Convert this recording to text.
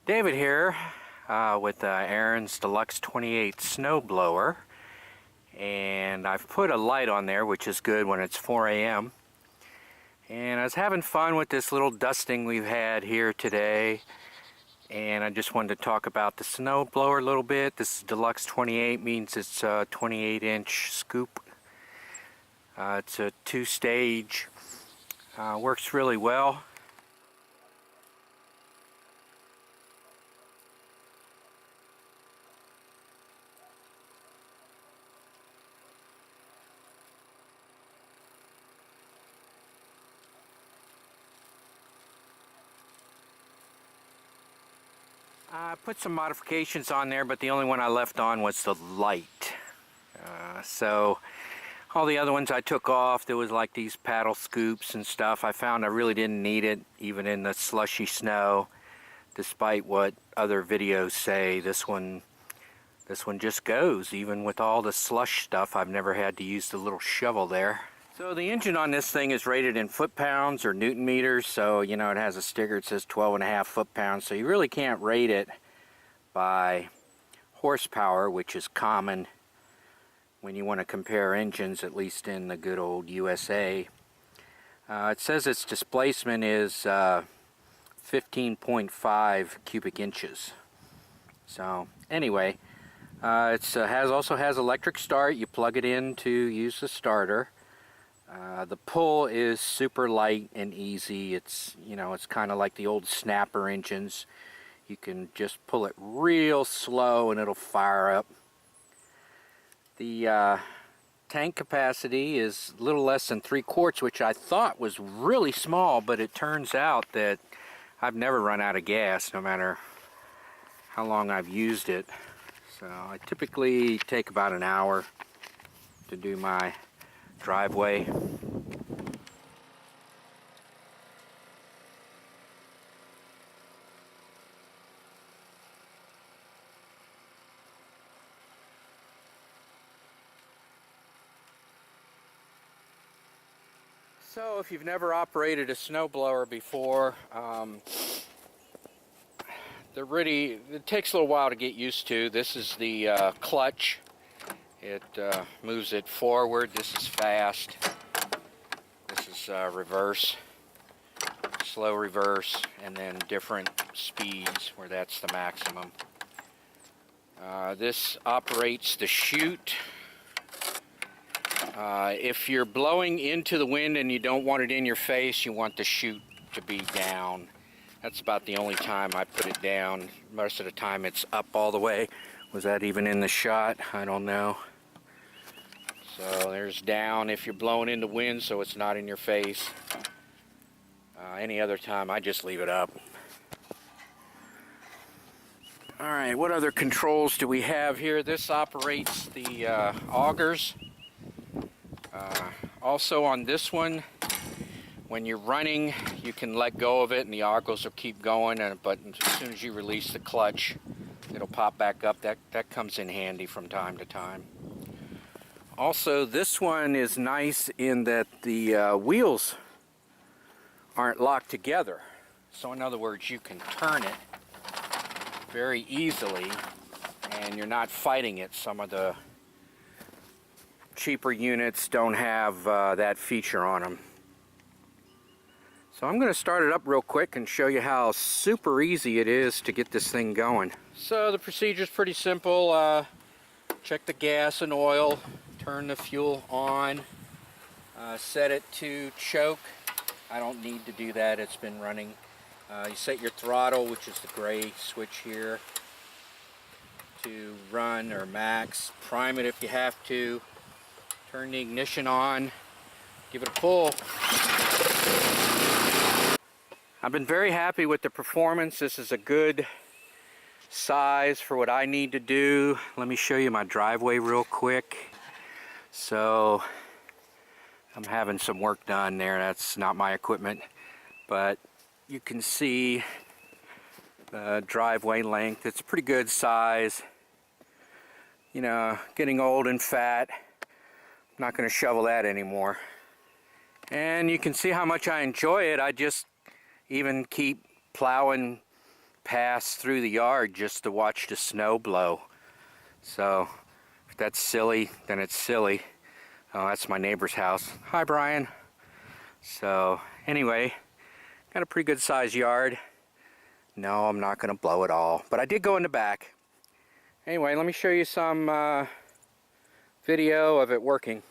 David here with the Ariens Deluxe 28 snowblower, and I've put a light on there, which is good when it's 4 a.m. And I was having fun with this little dusting we've had here today, and I just wanted to talk about the snowblower a little bit. This Deluxe 28 means it's a 28-inch scoop. It's a two-stage, works really well. I put some modifications on there, but the only one I left on was the light. So all the other ones I took off. There was like these paddle scoops and stuff. I found I really didn't need it, even in the slushy snow, despite what other videos say. This one just goes, even with all the slush stuff. I've never had to use the little shovel there. So the engine on this thing is rated in foot-pounds or Newton meters, so you know it has a sticker that says 12.5 foot-pounds, so you really can't rate it by horsepower, which is common when you want to compare engines, at least in the good old USA. It says its displacement is 15.5 cubic inches. So anyway, it also has electric start. You plug it in to use the starter. The pull is super light and easy. It's kind of like the old snapper engines. You can just pull it real slow and it'll fire up. The tank capacity is a little less than 3 quarts, which I thought was really small, but it turns out that I've never run out of gas no matter how long I've used it. So I typically take about an hour to do my driveway. So if you've never operated a snowblower before, it takes a little while to get used to. This is the clutch. It moves it forward. This is fast. This is reverse, slow reverse, and then different speeds where that's the maximum. This operates the chute. If you're blowing into the wind and you don't want it in your face, you want the chute to be down. That's about the only time I put it down. Most of the time it's up all the way. Was that even in the shot? I don't know. So there's down if you're blowing in the wind so it's not in your face. Any other time I just leave it up. Alright, what other controls do we have here? This operates the augers. Also on this one, when you're running, you can let go of it and the augers will keep going, but as soon as you release the clutch, it'll pop back up. That comes in handy from time to time. Also, this one is nice in that the wheels aren't locked together. So in other words, you can turn it very easily and you're not fighting it. Some of the cheaper units don't have that feature on them. So I'm going to start it up real quick and show you how super easy it is to get this thing going. So the procedure is pretty simple. Check the gas and oil, turn the fuel on, set it to choke. I don't need to do that, it's been running. You set your throttle, which is the gray switch here, to run or max. Prime it if you have to. Turn the ignition on, give it a pull. I've been very happy with the performance. This is a good size for what I need to do. Let me show you my driveway real quick. So I'm having some work done there. That's not my equipment, but you can see the driveway length. It's a pretty good size. You know, getting old and fat. I'm not going to shovel that anymore. And you can see how much I enjoy it. I just even keep plowing pass through the yard just to watch the snow blow. So if that's silly, then it's silly. Oh, that's my neighbor's house. Hi, Brian. So anyway, got a pretty good sized yard. No, I'm not going to blow it all, but I did go in the back. Anyway, let me show you some video of it working.